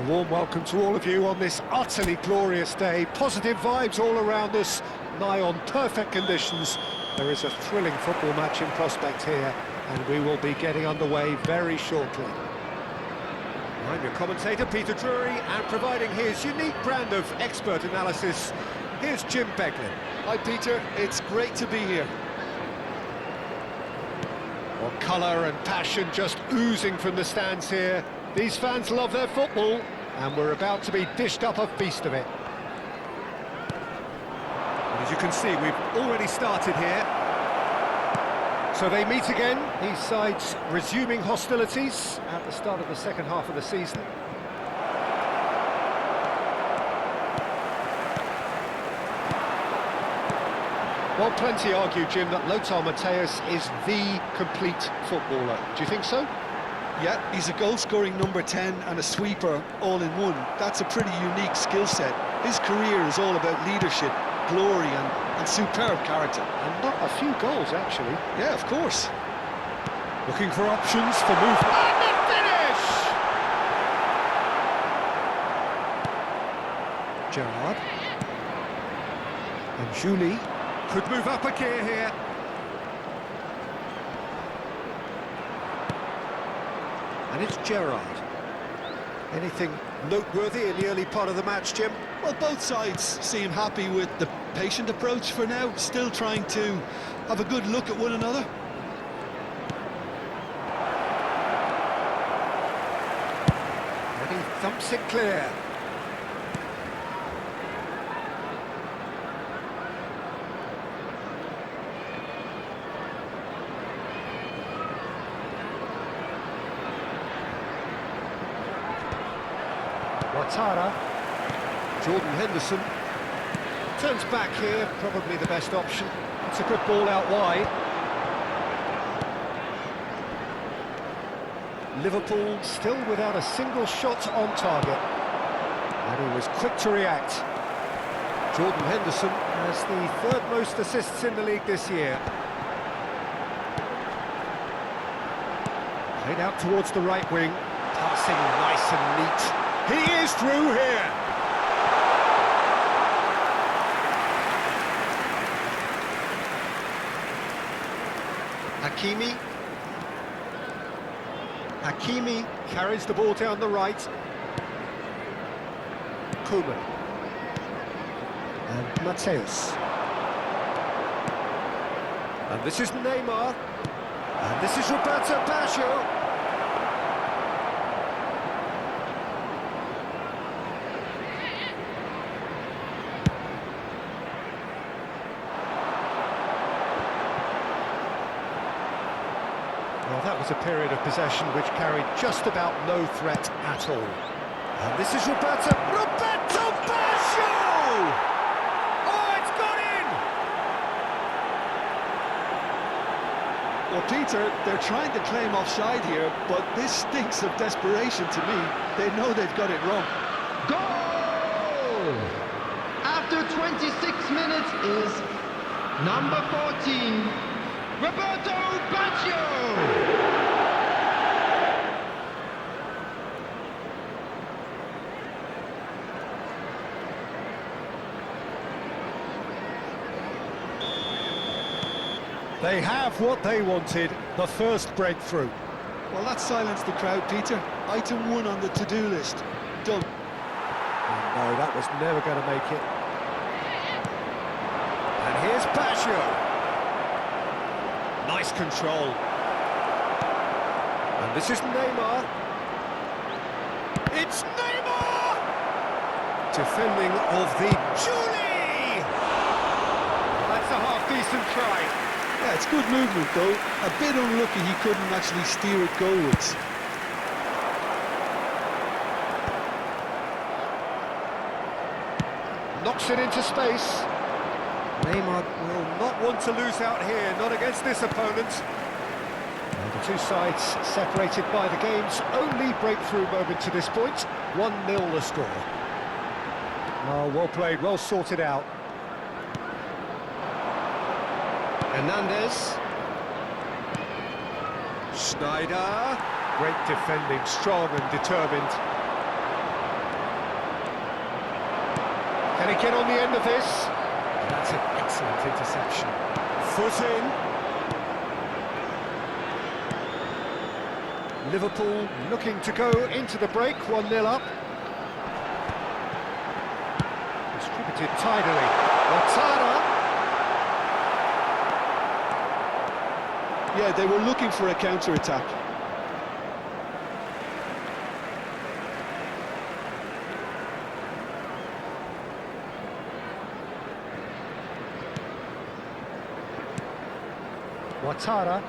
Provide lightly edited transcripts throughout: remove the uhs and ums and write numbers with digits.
warm welcome to all of you on this utterly glorious day. Positive vibes all around us, nigh on perfect conditions. There is a thrilling football match in prospect here, and we will be getting underway very shortly. I'm your commentator, Peter Drury, and providing his unique brand of expert analysis, here's Jim Beglin. Hi Peter, it's great to be here. Well, colour and passion just oozing from the stands here. These fans love their football, and we're about to be dished up a feast of it. And as you can see, we've already started here. So they meet again, these sides resuming hostilities at the start of the second half of the season. Well, plenty argue, Jim, that Lothar Matthäus is the complete footballer. Do you think so? Yeah, he's a goal-scoring number 10 and a sweeper all in one. That's a pretty unique skill set. His career is all about leadership, glory and superb character. And not a few goals, actually. Yeah, of course. Looking for options for movement. And the finish! Gerrard. And Julie could move up a gear here. And it's Gerrard. Anything noteworthy in the early part of the match, Jim? Well, both sides seem happy with the patient approach for now, still trying to have a good look at one another. And he thumps it clear. Ouattara, Jordan Henderson, turns back here, probably the best option. It's a good ball out wide. Liverpool still without a single shot on target. And he was quick to react. Jordan Henderson has the third most assists in the league this year. Played out towards the right wing, passing nice and neat. He is through here. Hakimi carries the ball down the right. Koeman. And Matthäus. And this is Neymar. And this is Roberto Baggio. Well, that was a period of possession which carried just about no threat at all. And this is Roberto Baggio! Oh, it's gone in! Well, Peter, they're trying to claim offside here, but this stinks of desperation to me. They know they've got it wrong. Goal! After 26 minutes is number 14, Roberto Baggio! They have what they wanted, the first breakthrough. Well, that silenced the crowd, Peter. Item 1 on the to-do list. Done. Oh, no, that was never going to make it. And here's Baggio. Nice control. And this is Neymar. It's Neymar! Defending of the Julie! That's a half-decent try. Yeah, it's good movement, though. A bit unlucky he couldn't actually steer it goalwards. Knocks it into space. Neymar will not want to lose out here, not against this opponent. And the two sides separated by the game's only breakthrough moment to this point. 1-0 the score. Oh, well played, well sorted out. Hernandez. Schneider. Great defending, strong and determined. Can he get on the end of this? That's an excellent interception. Foot in. Liverpool looking to go into the break, 1-0 up. Distributed tidily. Ouattara. Yeah, they were looking for a counter-attack. Ouattara.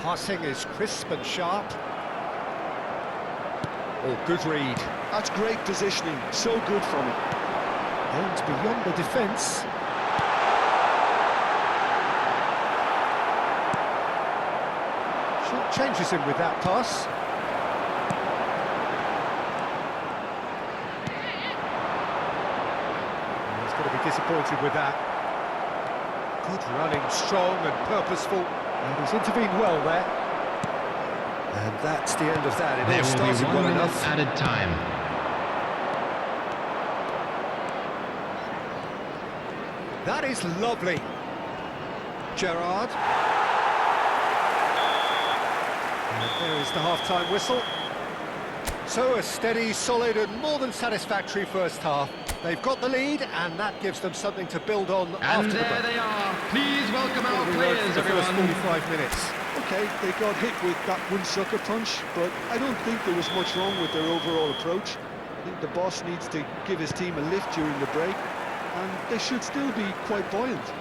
Passing is crisp and sharp. Oh, good read. That's great positioning, so good from it. And beyond the defence. Short changes him with that pass. He's going to be disappointed with that. Good running, strong and purposeful. And he's intervened well there. And that's the end of that. It all started well enough. Added time. That is lovely. Gerrard. And there is the half-time whistle. So a steady, solid and more than satisfactory first half. They've got the lead and that gives them something to build on after the break. And there they are. Please welcome our players, For the first everyone. 45 minutes. Okay, they got hit with that one sucker punch, but I don't think there was much wrong with their overall approach. I think the boss needs to give his team a lift during the break, and they should still be quite buoyant.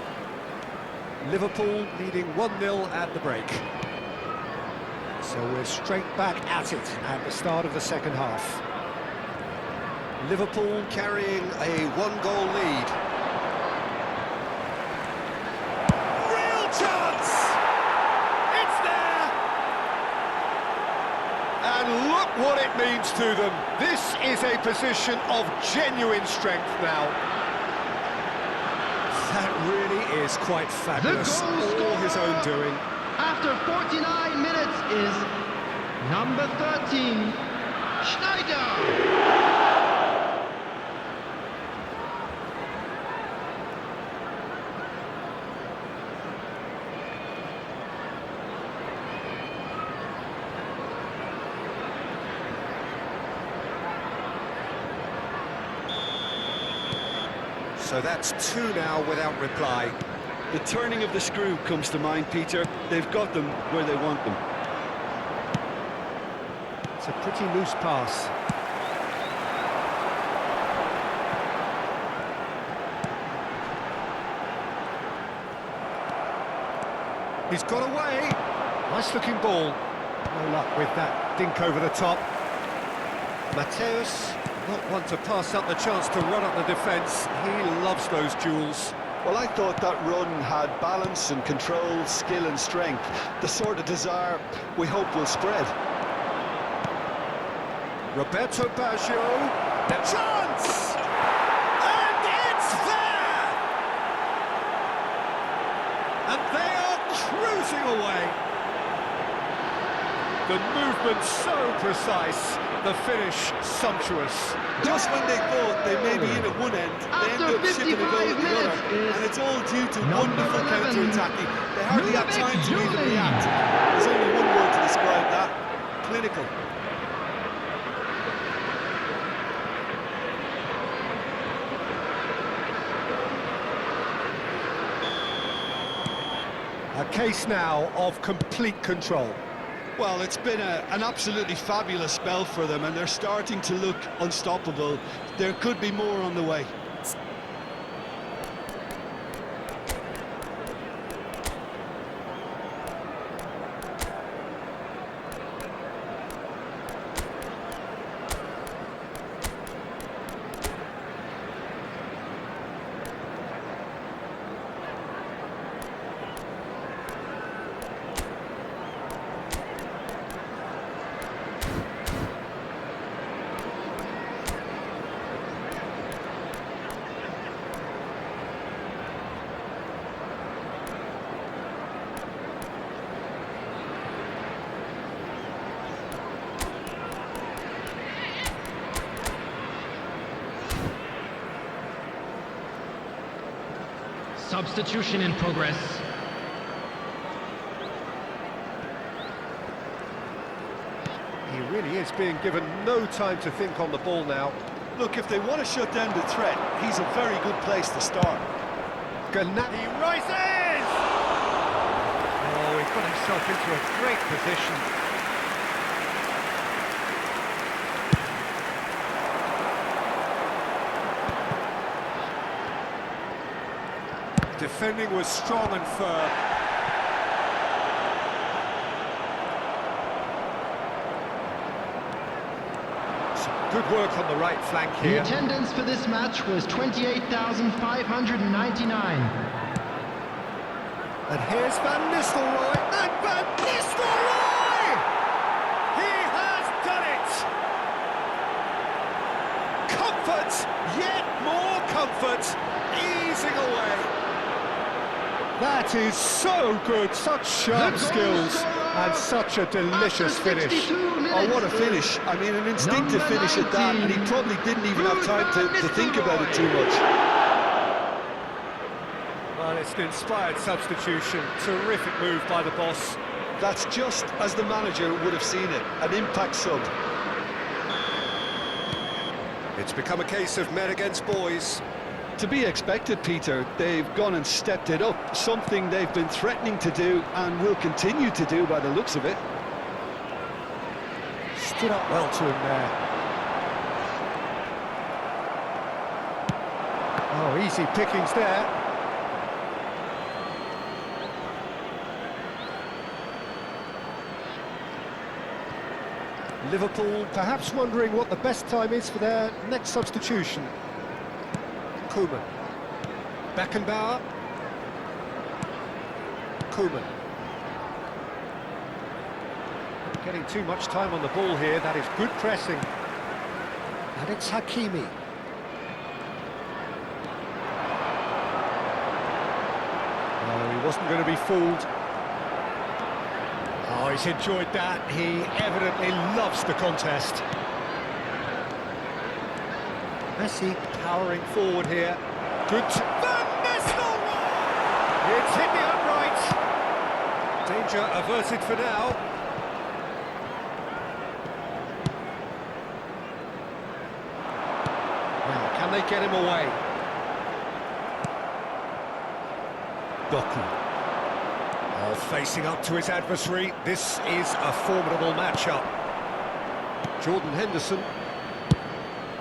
Liverpool leading 1-0 at the break. So we're straight back at it at the start of the second half. Liverpool carrying a one-goal lead. Real chance! It's there! And look what it means to them. This is a position of genuine strength now. That really is quite fabulous. The goal All his own doing. After 49 minutes is number 13, Schneider. So that's two now without reply. The turning of the screw comes to mind, Peter. They've got them where they want them. It's a pretty loose pass. He's got away. Nice looking ball. No luck with that dink over the top. Mateus, not one to pass up the chance to run up the defence. He loves those duels. Well, I thought that run had balance and control, skill and strength. The sort of desire we hope will spread. Roberto Baggio. The chance! And it's there! And they are cruising away. The movement so precise, the finish sumptuous. Just when they thought they may be in at one end, they end up shipping a goal at the other. And it's all due to wonderful counter-attacking. They hardly have time to even react. There's only one word to describe that: clinical. A case now of complete control. Well, it's been an absolutely fabulous spell for them, and they're starting to look unstoppable. There could be more on the way. Substitution in progress. He really is being given no time to think on the ball now. Look, if they want to shut down the threat, he's a very good place to start. He rises! Oh, he got himself into a great position. Defending was strong and firm. Good work on the right flank The here. attendance for this match was 28,599. And here's Van Nistelrooy. And Van Nistelrooy! He has done it! Comfort! Yet more comfort! Easing away. That is so good. Such sharp The goal skills. scorer And such a delicious after finish. 62 minutes. Oh, what a finish. I mean, an instinctive Number finish at that, and he 19. probably didn't even have time to think about it too much. Well, it's an inspired substitution. Terrific move by the boss. That's just as the manager would have seen it, an impact sub. It's become a case of men against boys. To be expected, Peter. They've gone and stepped it up, something they've been threatening to do and will continue to do by the looks of it. Stood up well to him there. Oh, easy pickings there. Liverpool perhaps wondering what the best time is for their next substitution. Koeman. Beckenbauer. Koeman. Getting too much time on the ball here. That is good pressing. And it's Hakimi. Oh, he wasn't going to be fooled. Oh, he's enjoyed that. He evidently loves the contest. Messi powering forward here. Good. Van Nistelrooy! It's hit the upright. Danger averted for now. Now, can they get him away? Doku. Oh, facing up to his adversary. This is a formidable matchup. Jordan Henderson.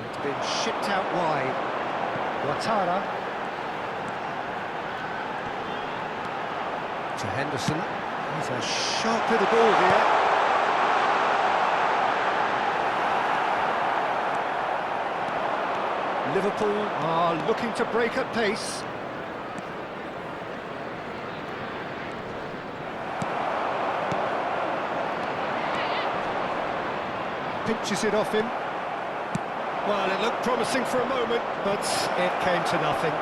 It's been shipped out wide. Ouattara. To Henderson. He's a sharp little ball here. Liverpool are looking to break at pace. Pinches it off him. Well, it looked promising for a moment, but it came to nothing.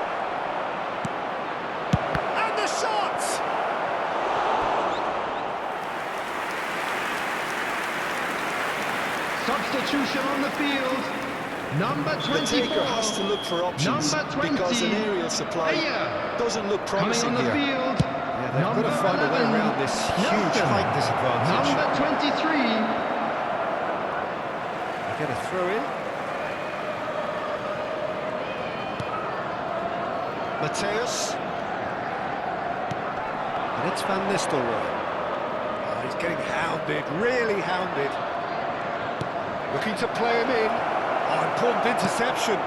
And the shot! Substitution on the field. Number 24. The taker has to look for options Number 20. because an aerial supply Ayer. doesn't look Coming promising on the here. field. Yeah, they've Number got to find a way 11. around this huge Nelson. height disadvantage. Number 23. They get a throw in. Mateus. And it's Van Nistelrooy. Oh, he's getting hounded, really hounded. Looking to play him in. Oh, important interception.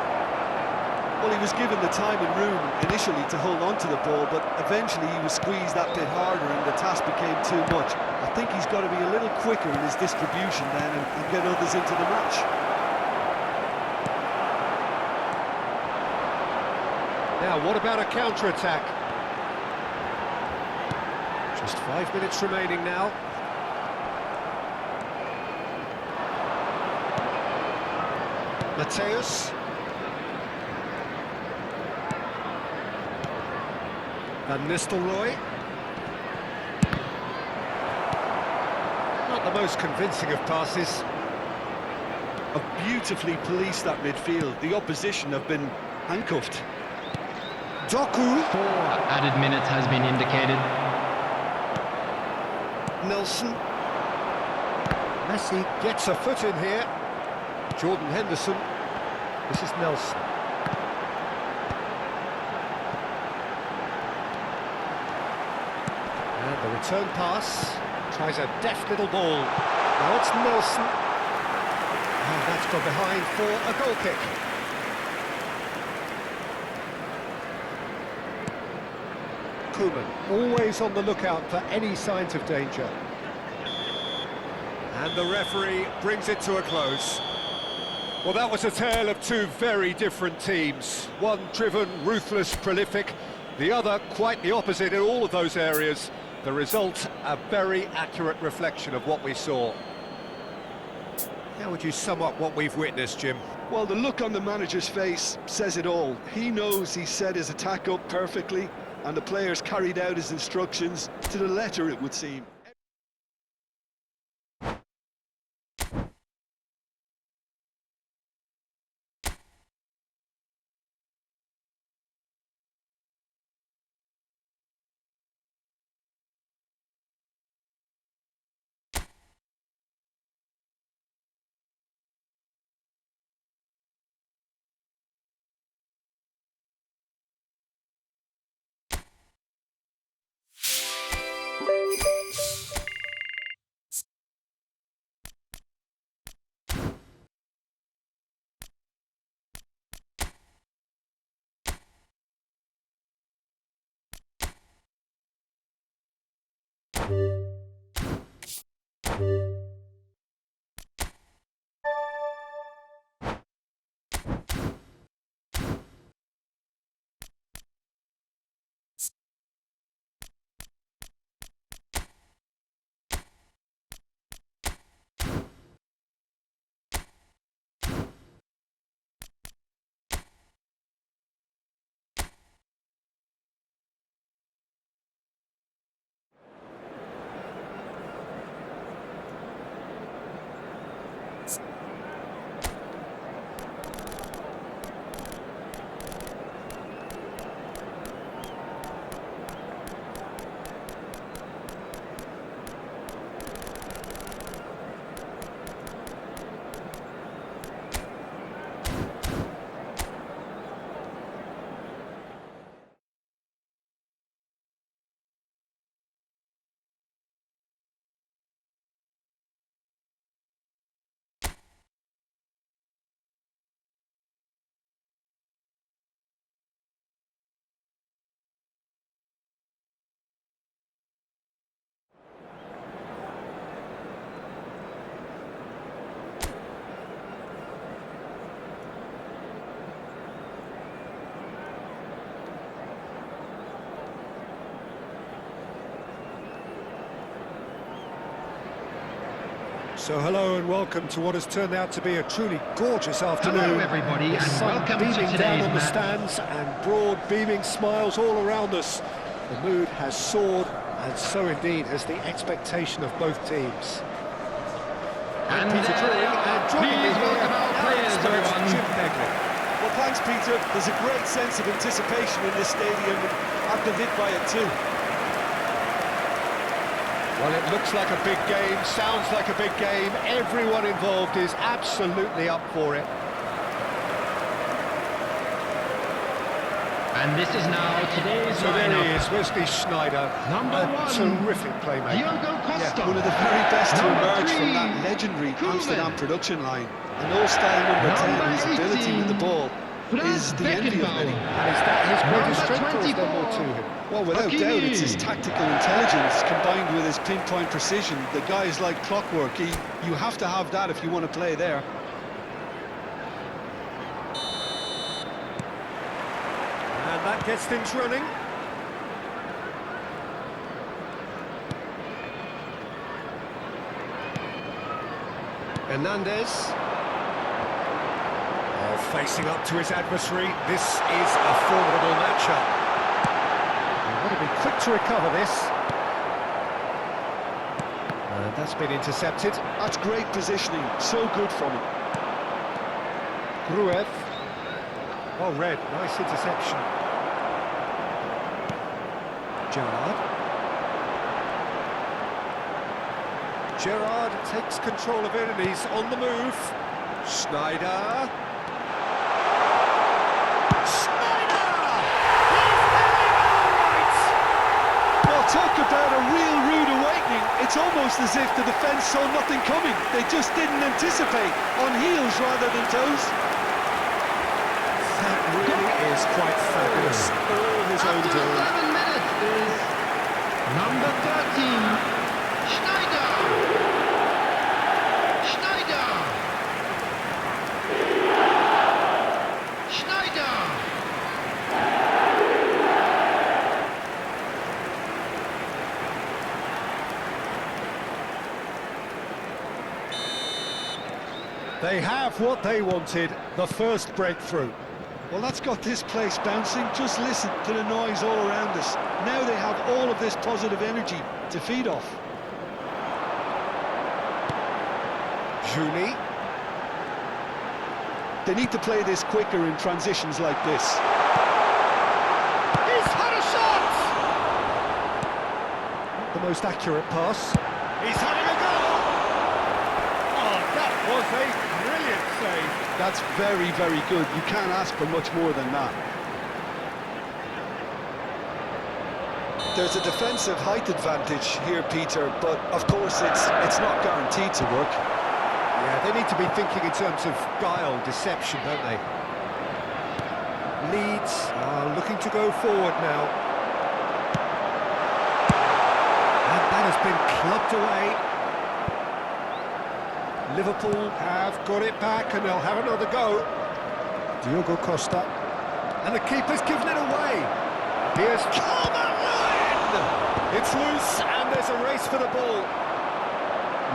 Well, he was given the time and room initially to hold on to the ball, but eventually he was squeezed that bit harder and the task became too much. I think he's got to be a little quicker in his distribution then and get others into the match. Now, what about a counter-attack? Just 5 minutes remaining now. Mateus. Van Nistelrooy. Not the most convincing of passes. Have beautifully policed that midfield. The opposition have been handcuffed. Doku. 4 added minutes has been indicated. Nelson. Messi gets a foot in here. Jordan Henderson. This is Nelson. And the return pass. Tries a deft little ball. Now it's Nelson. And that's gone behind for a goal kick. Koeman, always on the lookout for any signs of danger. And the referee brings it to a close. Well, that was a tale of two very different teams. One driven, ruthless, prolific. The other quite the opposite in all of those areas. The result, a very accurate reflection of what we saw. How would you sum up what we've witnessed, Jim? Well, the look on the manager's face says it all. He knows he set his attack up perfectly, and the players carried out his instructions to the letter, it would seem. So hello and welcome to what has turned out to be a truly gorgeous afternoon. Hello everybody, The and sun welcome to beaming today's down on the match. stands and broad beaming smiles all around us. The mood has soared, and so indeed has the expectation of both teams. And Peter there Drury, they are. and joining me Please here, welcome our our players, expert, everyone. Jim Begley. Well, thanks, Peter. There's a great sense of anticipation in this stadium, and I'm convinced by it too. Well, it looks like a big game, sounds like a big game. Everyone involved is absolutely up for it. And this is now today's So there he lineup. is, Wesley Sneijder, Number a 1, terrific playmaker. Diogo Costa. One of the very best to Number emerge from 3, that legendary Koeman. Amsterdam production line. And all-style number 10, Number whose ability 18, with the ball is the envy of many. And is that his greatest Number strength, or is there more to 24. him? Well, without Hakimi. doubt, it's his tactical intelligence combined with his pinpoint precision. The guy is like clockwork. You have to have that if you want to play there. And that gets things running. Hernandez. Oh, facing up to his adversary. This is a formidable matchup. You've got to be quick to recover this. And that's been intercepted. That's great positioning. So good from him. Gruev. Well read, nice interception. Gerrard. Gerrard takes control of it and he's on the move. Schneider. Well, talk about a real rude awakening. It's almost as if the defence saw nothing coming. They just didn't anticipate, on heels rather than toes. That really is quite fabulous. All his own After doing. 7 minutes is number 13, Schneider. Schneider. Schneider. They have what they wanted, the first breakthrough. Well, that's got this place bouncing. Just listen to the noise all around us. Now they have all of this positive energy to feed off. Julie. They need to play this quicker in transitions like this. He's had a shot! Not the most accurate pass. He's having a go! Oh, that was a brilliant save. That's very, very good. You can't ask for much more than that. There's a defensive height advantage here, Peter, but of course it's not guaranteed to work. Yeah, they need to be thinking in terms of guile, deception, don't they? Leeds are looking to go forward now. And that has been clubbed away. Liverpool have got it back and they'll have another go. Diogo Costa. And the keeper's given it away. Here's Calvert Lewin! It's loose and there's a race for the ball.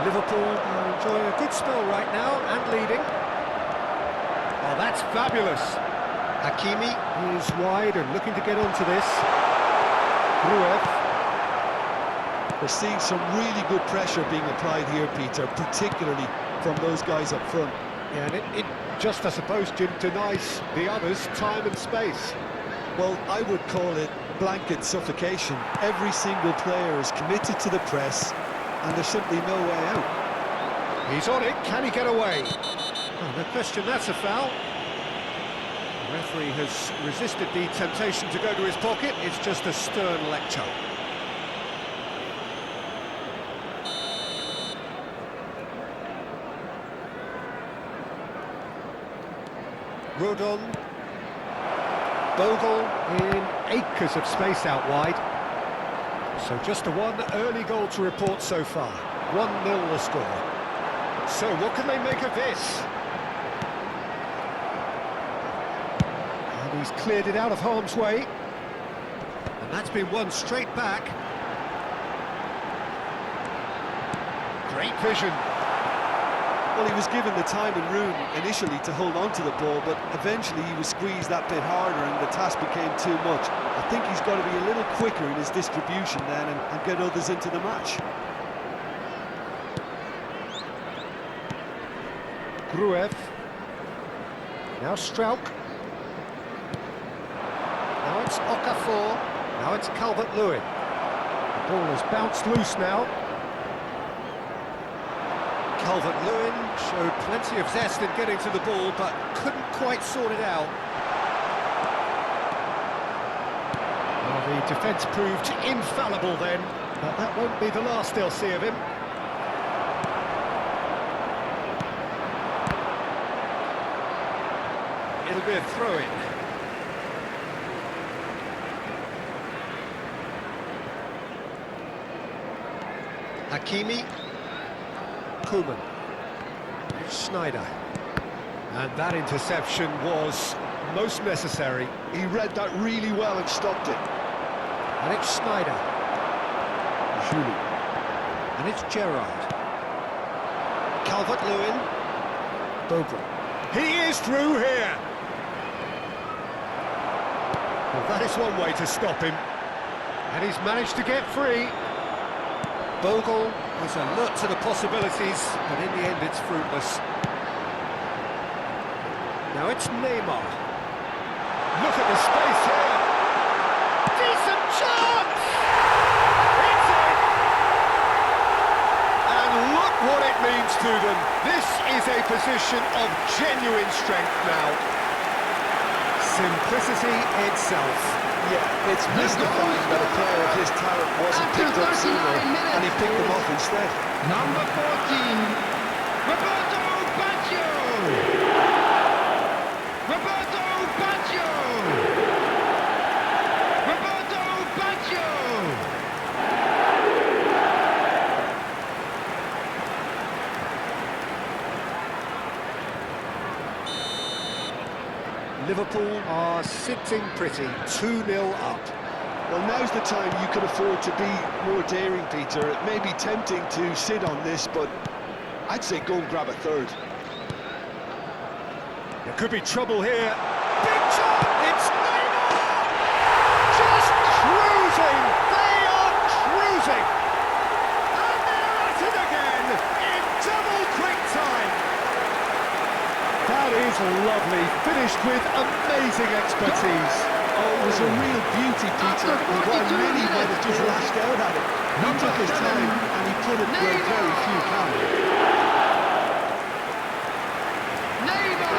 Liverpool are enjoying a good spell right now and leading. Oh, that's fabulous. Hakimi is wide and looking to get onto this. Gruev. We're seeing some really good pressure being applied here, Peter, particularly from those guys up front. Yeah, and it just, I suppose, Jim, denies the others time and space. Well, I would call it blanket suffocation. Every single player is committed to the press, and there's simply no way out. He's on it, can he get away? Oh, no question, that's a foul. The referee has resisted the temptation to go to his pocket. It's just a stern lecture. Rodon. Bogle in acres of space out wide. So just a one early goal to report so far. 1-0 the score. So what can they make of this? And he's cleared it out of harm's way. And that's been won straight back. Great vision. Well, he was given the time and room initially to hold on to the ball, but eventually he was squeezed that bit harder and the task became too much. I think he's got to be a little quicker in his distribution then and get others into the match. Gruev. Now Strauch. Now it's Okafor. Now it's Calvert Lewin. The ball has bounced loose now. Calvert Lewin showed plenty of zest in getting to the ball, but couldn't quite sort it out. Well, the defence proved infallible then, but that won't be the last they'll see of him. It'll be a throw-in. Hakimi. Koeman. Schneider. And that interception was most necessary. He read that really well and stopped it. And it's Schneider. Julie. And it's Gerrard. Calvert-Lewin. Bogle. He is through here. Well, that is one way to stop him. And he's managed to get free. Bogle was alert to the possibilities, but in the end it's fruitless. Now it's Neymar. Look at the space here. Decent chance! them. This is a position of genuine strength now. Simplicity itself. Yeah, it's mystifying that a player of his talent wasn't After picked up 39 sooner, and he minutes. picked them off instead. Number 14, Roberto Baggio! Roberto Baggio! Roberto Baggio! Liverpool are sitting pretty, 2-0 up. Well, now's the time you can afford to be more daring, Peter. It may be tempting to sit on this, but I'd say go and grab a third. There could be trouble here. Big shot! It's Neymar! Just cruising! They are cruising! And they're at it again in double quick time! That is lovely, finished with amazing expertise. Oh, it was a real beauty, Peter. And while 42 many might have just minutes. lashed out at it, he took his time and he put it where very few can. Neymar!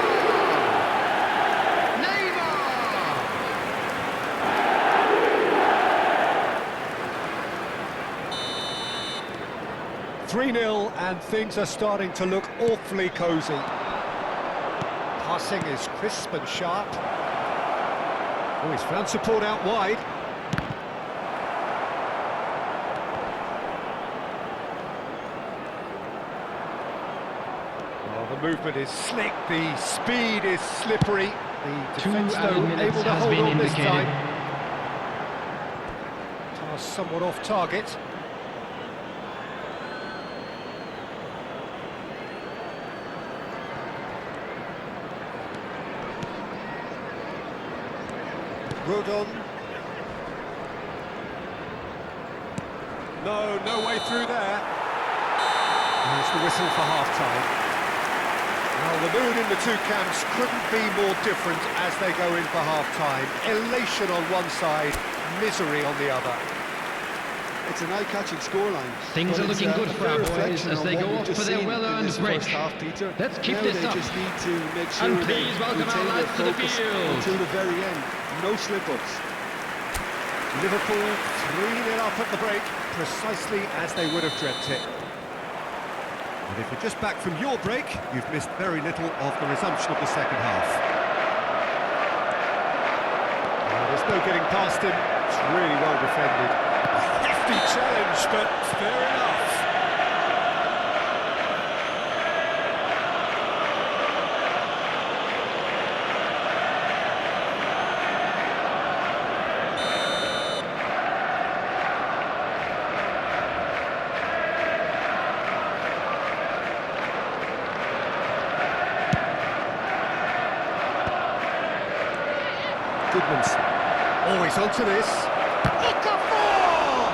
Neymar! 3-0 and things are starting to look awfully cosy. Passing is crisp and sharp. Oh, he's found support out wide. Oh, the movement is slick, the speed is slippery. The defence, though, able to hold on this time. Pass somewhat off target. Rodon. No way through there. There's the whistle for half-time. Well, the mood in the two camps couldn't be more different as they go in for half-time. Elation on one side, misery on the other. It's an eye-catching scoreline. Things but are it's looking a good for fair our boys reflection as on they what go we've off just for their seen in well-earned this break. first half, Peter. Let's keep Now this they up. just need to make sure And they please welcome our retain their lads to the focus field. until the very end. No slip-ups. Liverpool 3-0 up at the break, precisely as they would have dreamt it. And if you're just back from your break, you've missed very little of the resumption of the second half. There's no getting past him. It's really well defended. A hefty challenge, but fair enough. Goodman's always onto this. Okafor!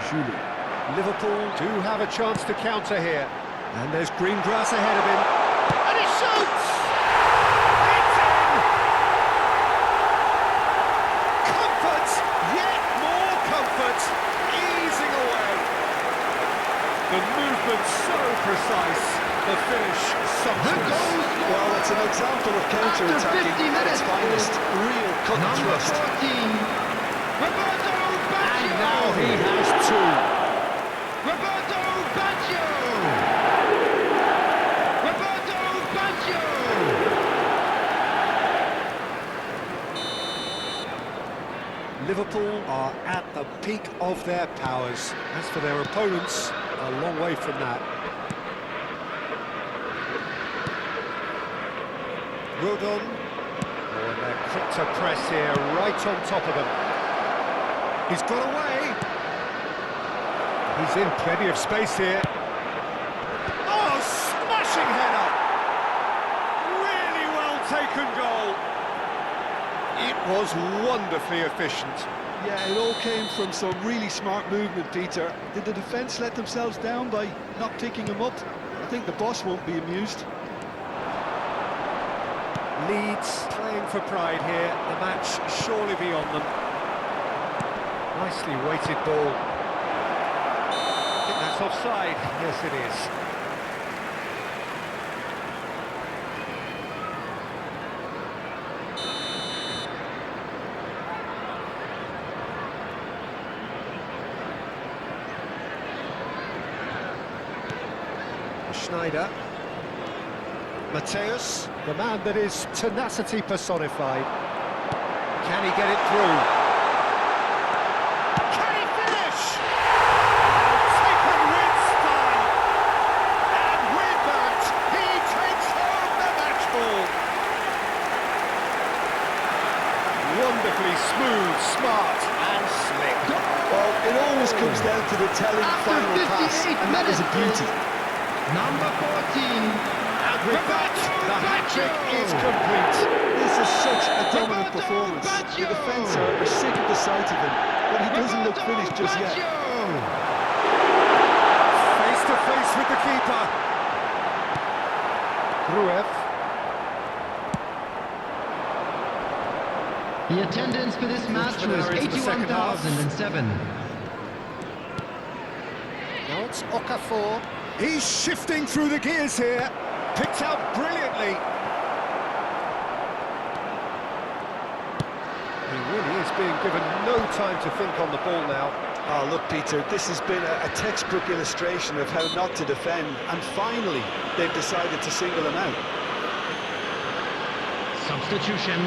Julie. Liverpool do have a chance to counter here. And there's green grass ahead of him. And he shoots! It's in! Comfort! Yet more comfort! Easing away. The movement so precise. The finish sumptuous. Well, it's an example of counter-attacking After 50 at its minutes. finest. Real cut and Number thrust. 14, Roberto Baggio! And now he has two. Roberto Baggio! Roberto Baggio! Liverpool are at the peak of their powers. As for their opponents, a long way from that. Rodon. Oh, and they're quick to press here, right on top of them. He's got away. He's in plenty of space here. Oh, smashing header! Really well taken goal. It was wonderfully efficient. Yeah, it all came from some really smart movement, Peter. Did the defence let themselves down by not picking him up? I think the boss won't be amused. Leeds playing for pride here, the match surely beyond them. Nicely weighted ball. I think that's offside. Yes, it is. Schneider. Mateus, the man that is tenacity personified. Can he get it through? Can he finish? Taken with style. And with that, he takes home the match ball. Wonderfully smooth, smart and slick. Well, it always comes down to the telling final pass, and that is a beauty. Number 14. And with that, the hat-trick is complete. This is such a dominant performance. The defence are sick of the sight of him, but he doesn't look finished just yet. Face to face with the keeper. Gruev. The attendance for this match was 81,007. Now it's Okafor. He's shifting through the gears here. Picked out brilliantly. He really is being given no time to think on the ball now. Oh, look, Peter, this has been a textbook illustration of how not to defend, and finally they've decided to single him out. Substitution.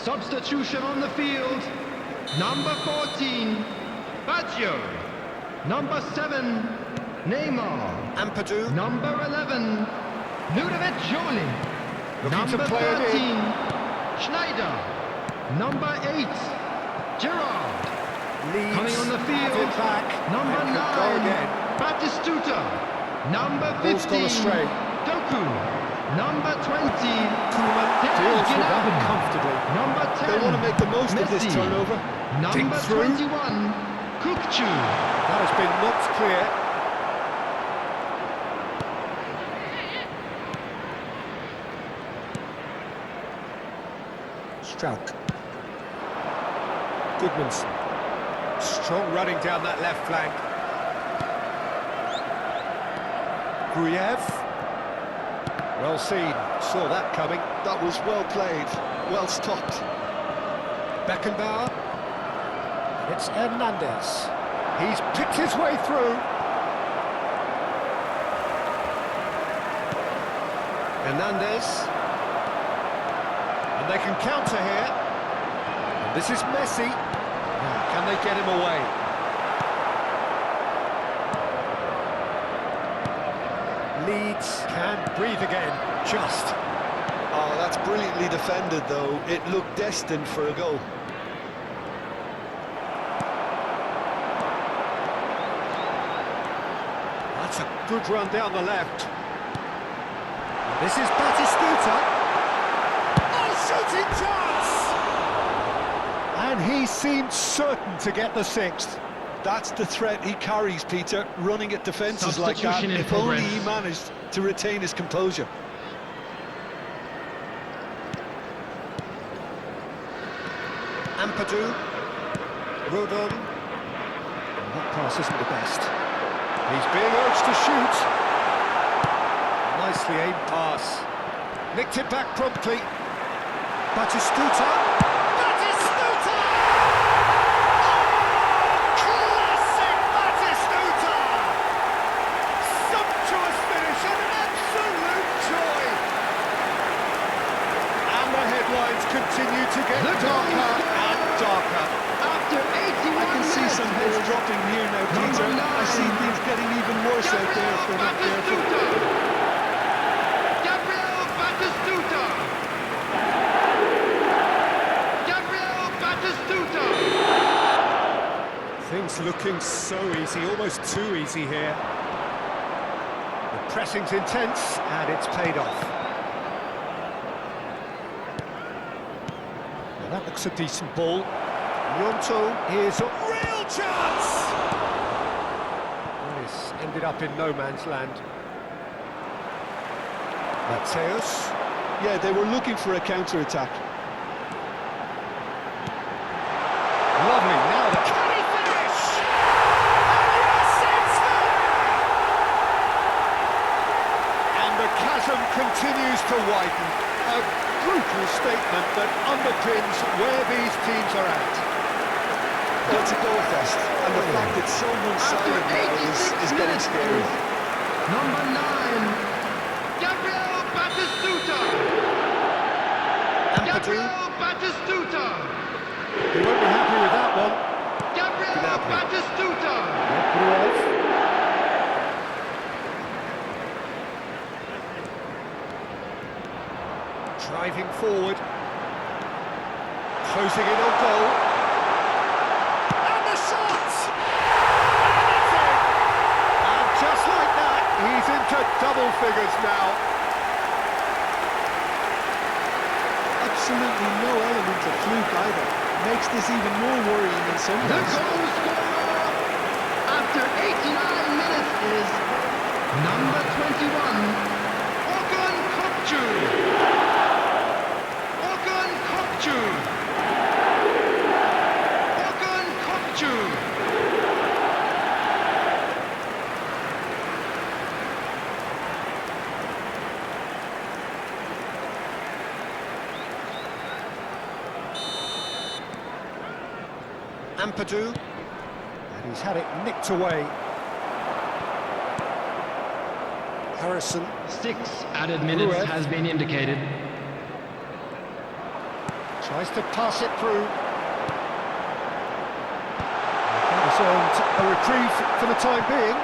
Substitution on the field. Number 14, Baggio. Number 7, Neymar. Ampadu. Number 11, Ludovic Jolie. Looking Number to play it 13, in. Schneider. Number 8, Gerard. Leeds. Coming on the field, Have it back. number And 9, could go again. Batistuta. Number Ball's gone 15, astray. Doku. Number 20, Koeman deals with that Gnabry. comfortably. Number 10, They want to make the most of this Messi. turnover. Number through. 21, Kukçu. That has been knocked clear. Strauch. Goodmanson. Strong running down that left flank. Gruev. Well seen. Saw that coming. That was well played, well stopped. Beckenbauer. It's Hernandez. He's picked his way through. Hernandez. And they can counter here. And this is Messi. Now, can they get him away? Leeds can breathe again. Just. Oh, that's brilliantly defended, though. It looked destined for a goal. That's a good run down the left. This is Batistuta. Oh, shooting chance! And he seemed certain to get the sixth. That's the threat he carries, Peter, running at defences like that. Substitution in If only progress. he managed to retain his composure. Ampadu. Rodon. That pass isn't the best. He's being urged to shoot. Nicely aimed pass. Nicked it back promptly. Batistuta. Batistuta! Classic Batistuta! Sumptuous finish and an absolute joy. And the headlines continue to get darker and darker. After 81 I can see minutes, some heads dropping here now, Peter. Number I see 9. things getting even worse out there if they're not careful. Gabriel Batistuta! Things looking so easy, almost too easy here. The pressing's intense, and it's paid off. Well, that looks a decent ball. Nyonto, here's a real chance! This ended up in no man's land. Mateus. Yeah, they were looking for a counter-attack. Lovely, now the can he finish? And yes, it's there! And the chasm continues to widen. A brutal statement that underpins where these teams are at. Well, it's a goal fest, and the fact it's so one-sided now is getting scary. Number 9, Gabriel Batistuta. Gabriel Batistuta. He won't be happy with that one. Gabriel Batistuta. Driving forward. Closing in on goal. And the shot! And it's in! And just like that, he's into double figures now. Absolutely no element of fluke either. Makes this even more worrying in some The ways. goal scorer after 89 minutes is number 21, Ogun Kokcu. Ogun Kokcu. Ogun Kokcu. Ampadu, and he's had it nicked away. Harrison. 6 added minutes Rueff has been indicated. tries to pass it through. That has earned a reprieve for the time being.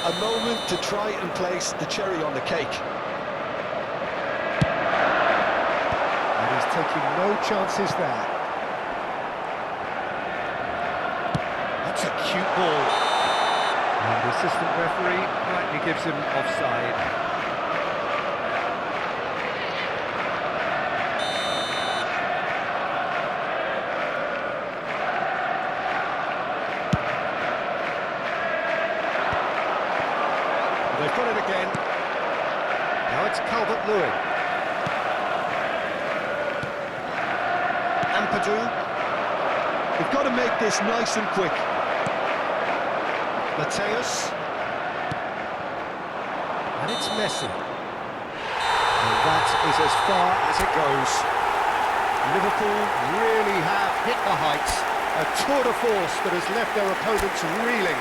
A moment to try and place the cherry on the cake. Taking no chances there. That's a cute ball. And the assistant referee rightly gives him offside. They've got it again. Now it's Calvert-Lewin. Ampadu. We've got to make this nice and quick. Mateus. And it's Messi. And that is as far as it goes. Liverpool really have hit the heights. A tour de force that has left their opponents reeling.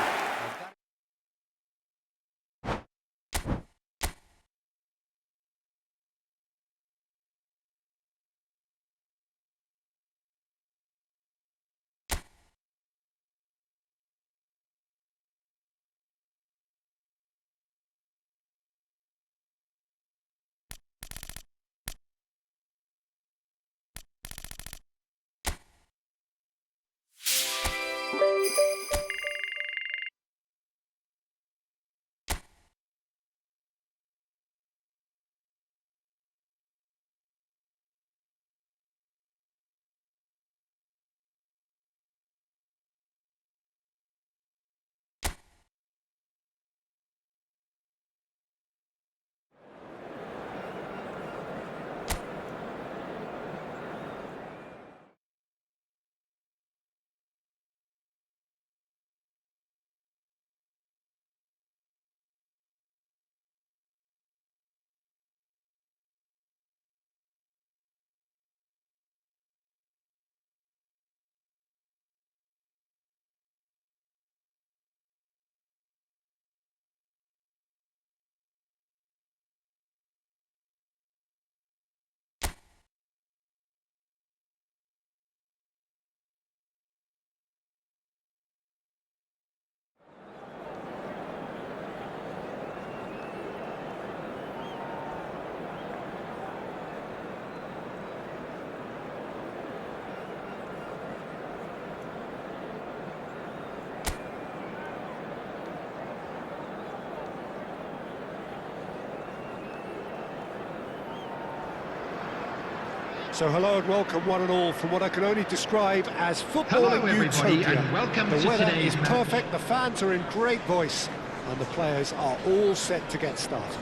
So hello and welcome one and all from what I can only describe as footballing Hello, everybody, utopia. and welcome the to weather today's is match. perfect, the fans are in great voice, and the players are all set to get started.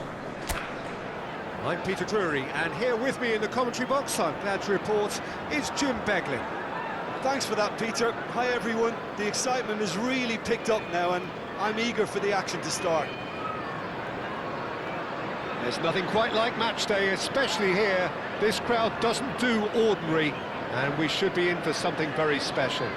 I'm Peter Drury, and here with me in the commentary box, I'm glad to report, is Jim Beglin. Thanks for that, Peter. Hi, everyone. The excitement has really picked up now, and I'm eager for the action to start. There's nothing quite like match day, especially here. This crowd doesn't do ordinary, and we should be in for something very special.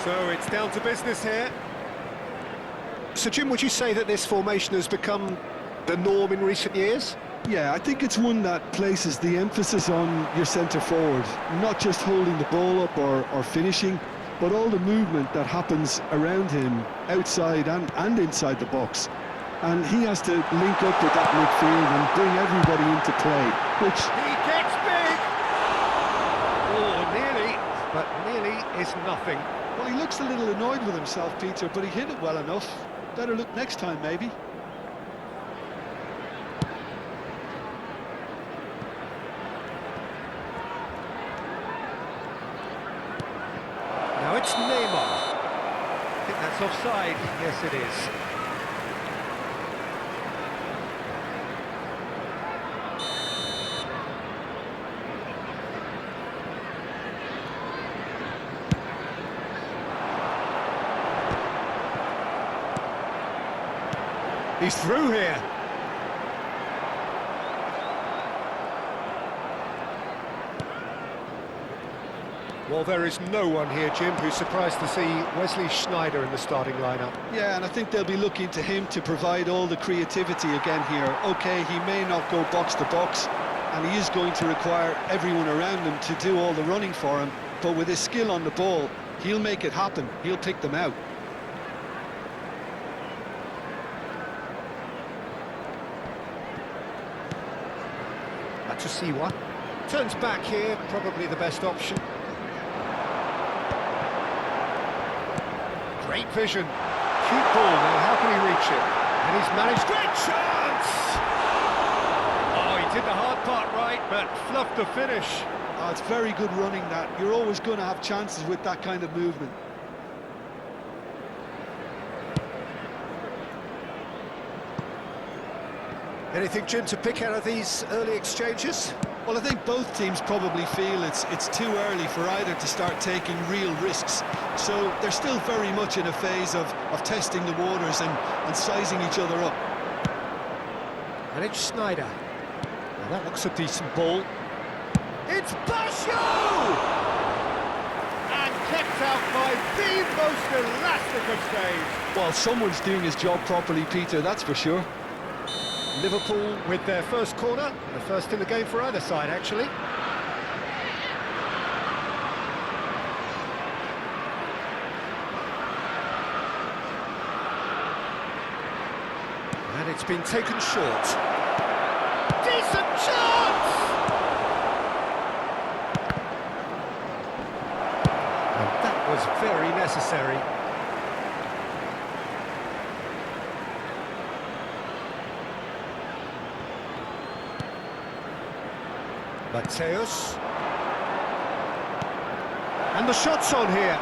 So it's down to business here. So Jim, would you say that this formation has become the norm in recent years? Yeah, I think it's one that places the emphasis on your centre forward, not just holding the ball up or finishing, but all the movement that happens around him, outside and inside the box. And he has to link up with that midfield and bring everybody into play, which... He gets big! Oh, nearly, but nearly is nothing. Well, he looks a little annoyed with himself, Peter, but he hit it well enough. Better look next time, maybe. Now it's Neymar. I think that's offside. Yes, it is. He's through here. Well, there is no one here, Jim, who's surprised to see Wesley Sneijder in the starting lineup. Yeah, and I think they'll be looking to him to provide all the creativity again here. OK, he may not go box to box, and he is going to require everyone around him to do all the running for him, but with his skill on the ball, he'll make it happen. He'll pick them out. To see one. Turns back here, probably the best option. Great vision. Cute ball now, how can he reach it? And he's managed... Great chance! Oh, he did the hard part right, but fluffed the finish. Oh, it's very good running, that. You're always going to have chances with that kind of movement. Anything, Jim, to pick out of these early exchanges? Well, I think both teams probably feel it's too early for either to start taking real risks. So they're still very much in a phase of testing the waters and sizing each other up. And it's Sneijder. Now that looks a decent ball. It's Basho! And kept out by the most elastic of saves. Well, someone's doing his job properly, Peter, that's for sure. Liverpool with their first corner, the first in the game for either side, actually. And it's been taken short. Decent chance! And that was very necessary. Mateus. And the shot's on here.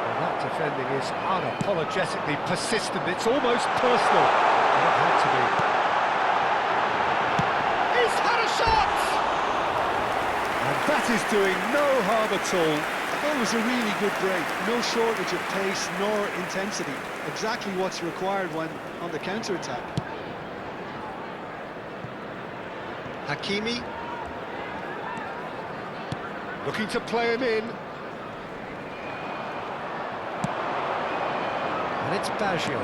Well, that defending is unapologetically persistent. It's almost personal. And it had to be. He's had a shot! And that is doing no harm at all. That was a really good break. No shortage of pace nor intensity. Exactly what's required when on the counter-attack. Hakimi looking to play him in, and it's Baggio.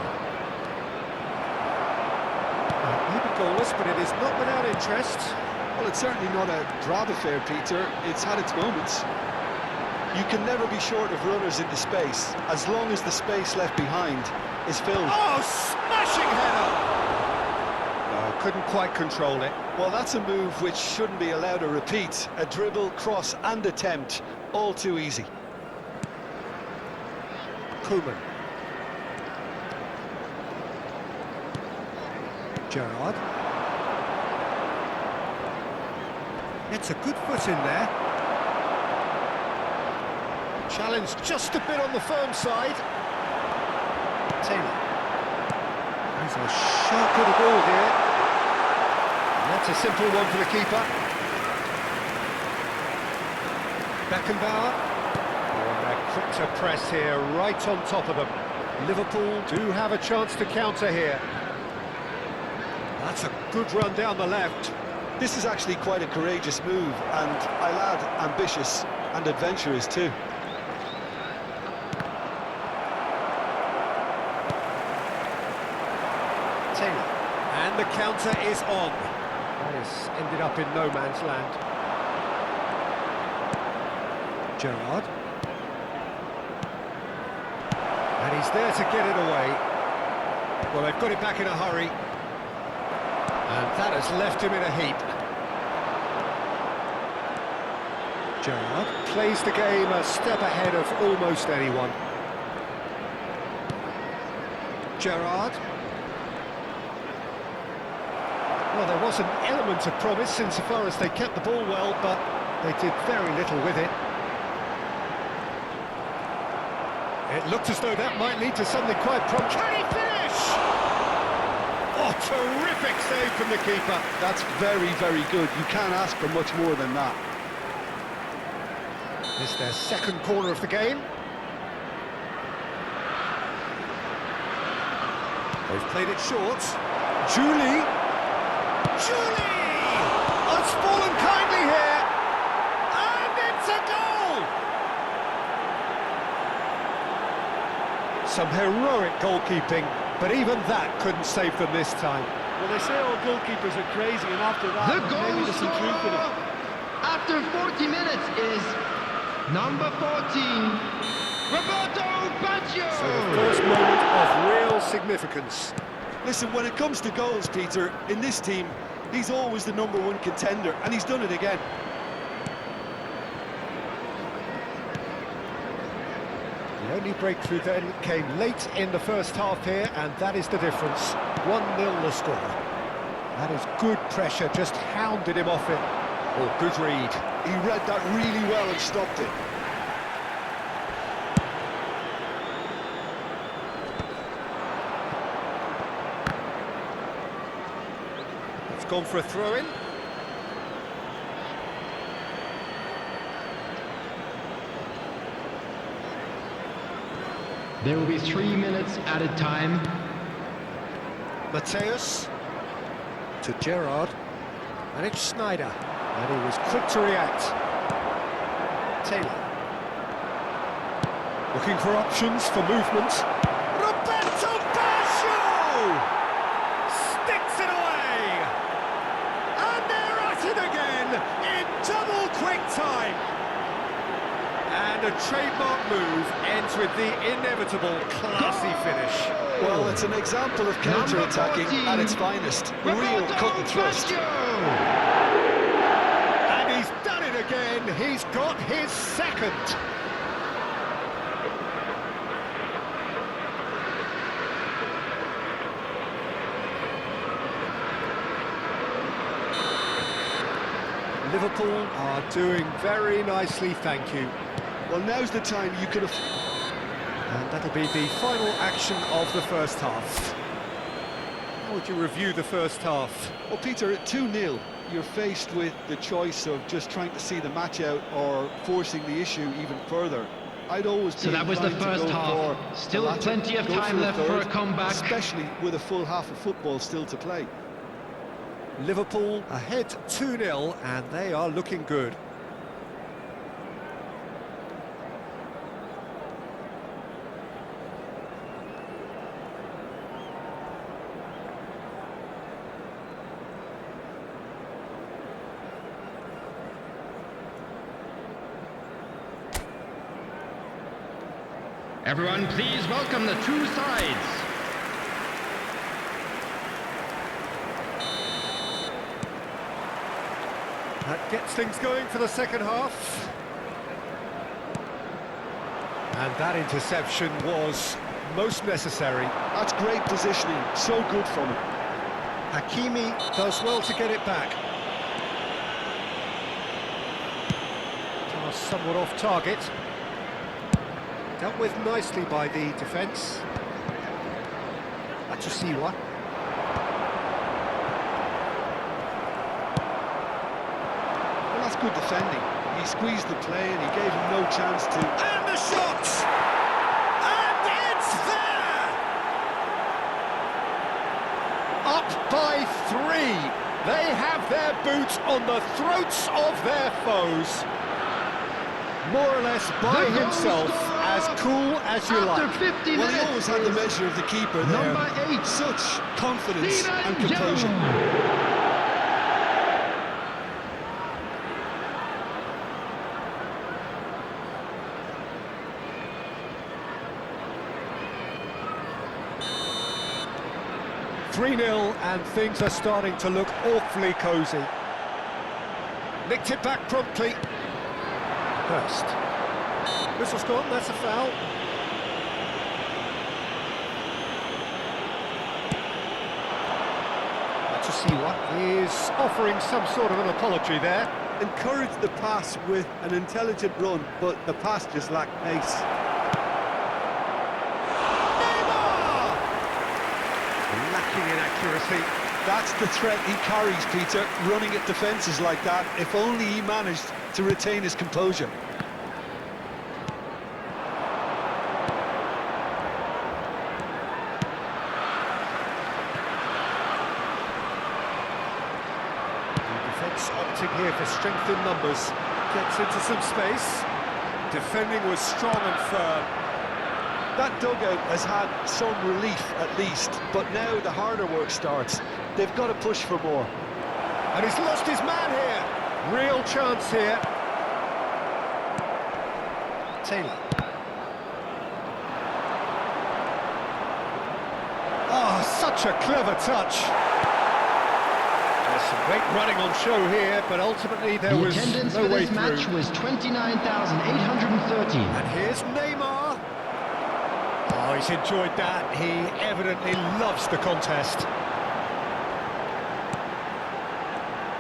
Maybe goalless, but it is not without interest. Well, it's certainly not a drab affair, Peter. It's had its moments. You can never be short of runners in the space, as long as the space left behind is filled. Oh, smashing header! Couldn't quite control it. Well, that's a move which shouldn't be allowed to repeat. A dribble, cross and attempt, all too easy. Koeman. Gerrard. It's a good foot in there. Challenge just a bit on the firm side. Taylor. He's a sharp little ball here. That's a simple one for the keeper. Beckenbauer. Oh, and they're quick to press here, right on top of them. Liverpool do have a chance to counter here. That's a good run down the left. This is actually quite a courageous move, and I'll add ambitious and adventurous too. counter is on. That has ended up in no man's land. Gerrard. And he's there to get it away. Well, they've got it back in a hurry. And that has left him in a heap. Gerrard plays the game a step ahead of almost anyone. Gerrard. Well, there was an element of promise insofar as they kept the ball well, but they did very little with it. It looked as though that might lead to something quite prompt. Can he finish? Oh, terrific save from the keeper. That's very, very good. You can't ask for much more than that. It's their second corner of the game. They've played it short. Julie! It's fallen kindly here! And it's a goal! Some heroic goalkeeping, but even that couldn't save them this time. Well, they say all goalkeepers are crazy, and after that, The goal maybe there's some truth in it. after 40 minutes is number 14, Roberto Baggio. So the first moment of real significance. Listen, when it comes to goals, Peter, in this team, he's always the #1 contender, and he's done it again. The only breakthrough then came late in the first half here, and that is the difference. 1-0 the score. That is good pressure, just hounded him off it. Oh, good read. He read that really well and stopped it. It's gone for a throw-in. There will be 3 minutes added time. Mateus to Gerrard, and it's Schneider, and he was quick to react. Taylor looking for options for movement. Roberto Baggio sticks it away, and they're at it again in double quick time. And a trademark move ends with the inevitable classy finish. Well, it's an example of counter-attacking at its finest. Real cut and thrust. And he's done it again. He's got his second. Liverpool are doing very nicely, thank you. Well, now's the time you could have... And that'll be the final action of the first half. How would you review the first half? Well, Peter, at 2-0, you're faced with the choice of just trying to see the match out or forcing the issue even further. I'd always be So that was the inclined to first go half. for Still the latter, plenty of go time for left for a third, comeback. especially with a full half of football still to play. Liverpool ahead 2-0, and they are looking good. Everyone, please welcome the two sides. That gets things going for the second half. And that interception was most necessary. That's great positioning, so good from him. Hakimi does well to get it back. Pass somewhat off target. Dealt with nicely by the defence. Achisiwa. Well, that's good defending. He squeezed the play and he gave him no chance to... And the shot! And it's there! Up by 3. They have their boot on the throats of their foes. More or less by himself, as cool as you After like. 50 Well, minutes he always had the is measure of the keeper there. number 8. Such confidence and Steven composure. Gerrard. 3-0 and things are starting to look awfully cosy. Nicked it back promptly. Hurst. Whistle's gone, that's a foul. To see what is offering some sort of an apology there. Encouraged the pass with an intelligent run, but the pass just lacked pace. Lacking in accuracy. That's the threat he carries, Peter, running at defences like that. If only he managed to retain his composure. Defence opting here for strength in numbers. Gets into some space. Defending was strong and firm. That dugout has had some relief at least, but now the harder work starts. They've got to push for more. And he's lost his man here. Real chance here. Taylor. Oh, such a clever touch. There's some great running on show here, but ultimately there The was attendance no for way this match through. was 29,813. And here's Neymar. Oh, he's enjoyed that. He evidently loves the contest.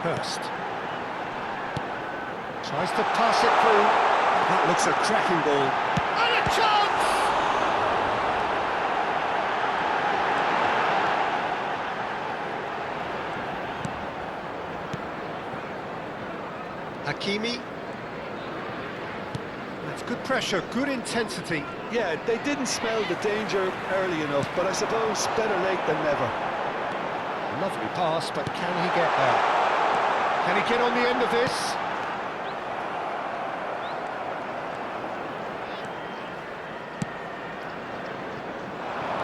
Hurst. Tries to pass it through. That looks a cracking ball. And a chance! Hakimi. That's good pressure, good intensity. Yeah, they didn't smell the danger early enough, but I suppose better late than never. Lovely pass, but can he get there? Can he get on the end of this?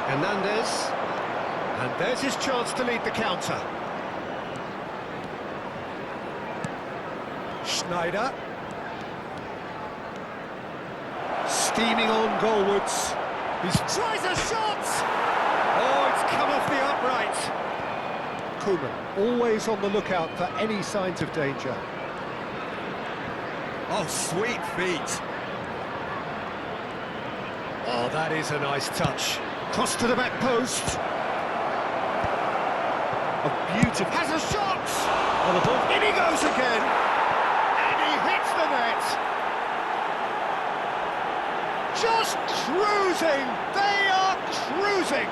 Hernandez. And there's his chance to lead the counter. Schneider. Steaming on goalwards. He tries a shot! Oh, it's come off the upright. Koeman, always on the lookout for any signs of danger. Oh, sweet feet. Oh, that is a nice touch. Cross to the back post. A beautiful... Has a shot! Oh, the ball... In he goes again! And he hits the net! Just cruising! They are cruising!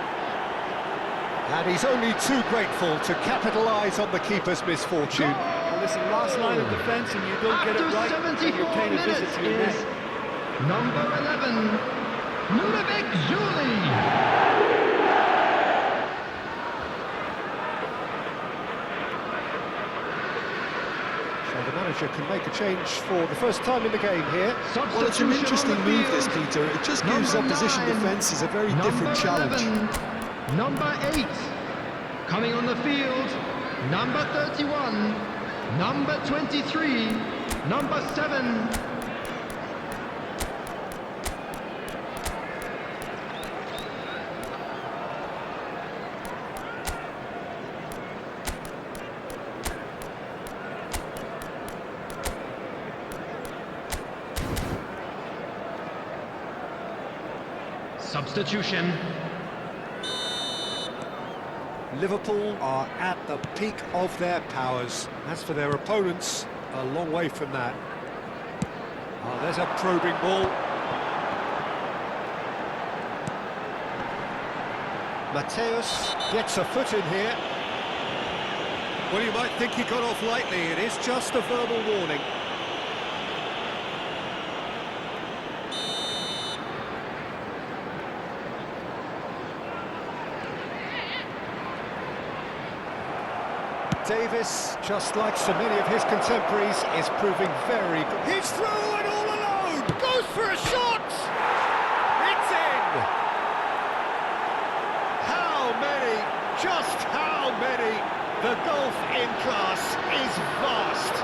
And he's only too grateful to capitalise on the keeper's misfortune. Well, listen, last line of defence and you don't get it After right, then 74 you're paying a visit minutes to your is net. number 11, Ludovic Julie. So the manager can make a change for the first time in the game here. Well, it's an interesting Substitution on the move, this, field. Peter. It just gives Number opposition 9, defences a very different number challenge. 11, number 8, coming on the field, number 31, number 23, number 7. Substitution. Liverpool are at the peak of their powers. As for their opponents, a long way from that. Oh, there's a probing ball. Mateus gets a foot in here. Well, you might think he got off lightly. It is just a verbal warning. Davis, just like so many of his contemporaries, is proving very good. He's through and all alone! Goes for a shot! The gulf in class is vast.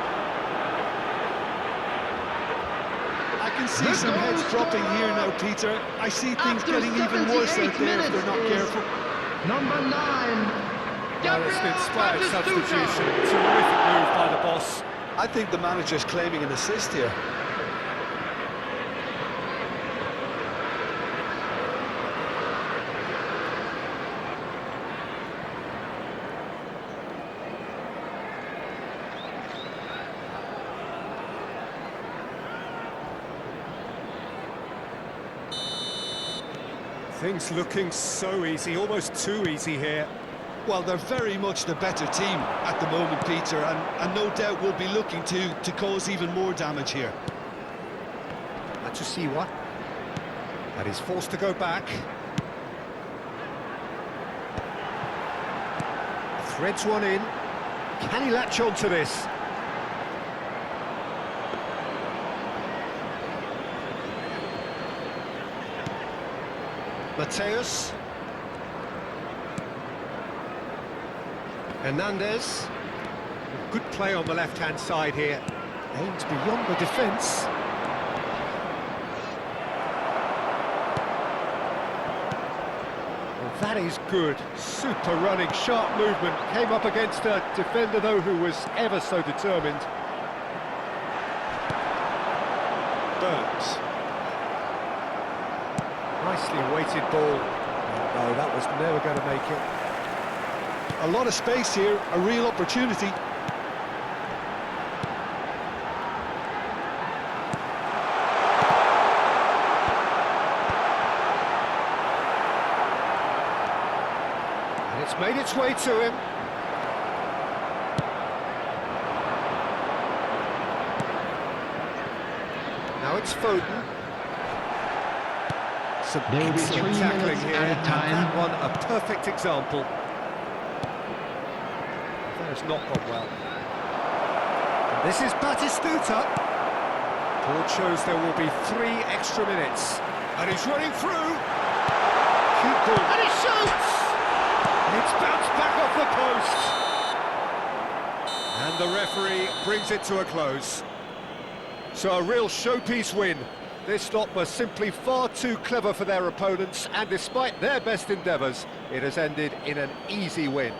I can see some heads dropping here now, Peter. I see things After getting even worse out 78 there if they're not minutes is careful. Number 9. Well, it's an inspired Gabriel substitution. Terrific move by the boss. I think the manager's claiming an assist here. Things looking so easy, almost too easy here. Well, they're very much the better team at the moment, Peter, and no doubt will be looking to cause even more damage here. That's to see what. And he's forced to go back. Threads one in. Can he latch on to this? Mateus. Hernandez. Good play on the left-hand side here. Aims beyond the defence. Well, that is good. Super running, sharp movement. Came up against a defender, though, who was ever so determined. Bagz. Nicely weighted ball. No, that was never going to make it. A lot of space here, a real opportunity. And it's made its way to him. Now it's Foden. Some There will be excellent 3 tackling minutes here, at a and time. that one a perfect example. That has not gone well. And this is Batistuta. Board shows there will be 3 extra minutes. And he's running through. Cute ball. And he shoots! It's bounced back off the post. And the referee brings it to a close. So a real showpiece win. This lot was simply far too clever for their opponents, and despite their best endeavours, it has ended in an easy win.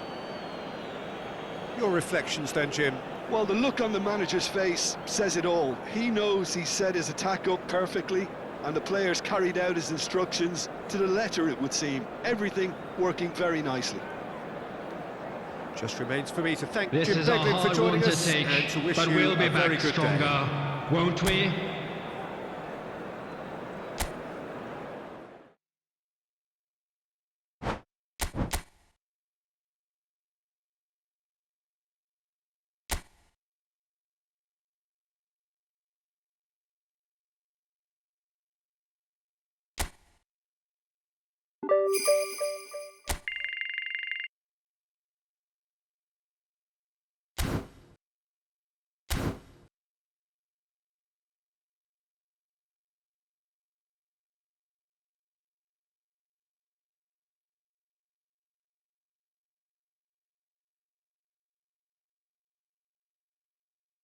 Your reflections then, Jim? Well, the look on the manager's face says it all. He knows he set his attack up perfectly, and the players carried out his instructions to the letter, it would seem. Everything working very nicely. Just remains for me to thank This Jim is a Beglin for hard joining one to us take, and to wish but you we'll be a very back good stronger, day. won't we?